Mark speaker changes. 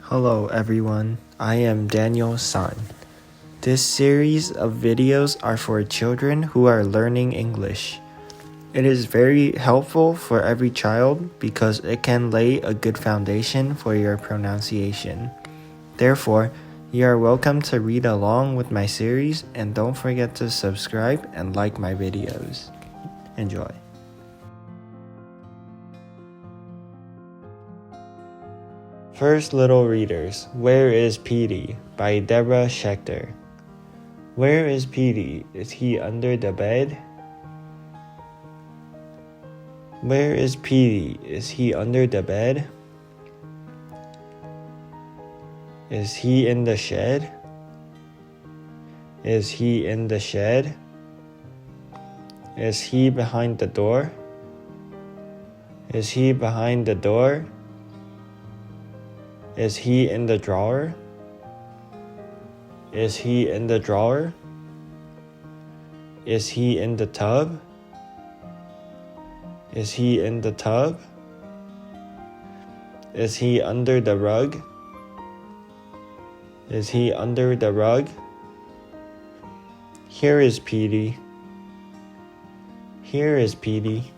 Speaker 1: Hello everyone, I am Daniel's son. This series of videos are for children who are learning English. It is very helpful for every child because it can lay a good foundation for your pronunciation. Therefore, you are welcome to read along with my series and don't forget to subscribe and like my videos. Enjoy. First Little Readers, Where is Petey? By Deborah Schecter. Where is Petey? Is he under the bed? Where is Petey? Is he under the bed? Is he in the shed? Is he in the shed? Is he behind the door? Is he behind the door? Is he in the drawer? Is he in the drawer? Is he in the tub? Is he in the tub? Is he under the rug? Is he under the rug? Here is Petey. Here is Petey.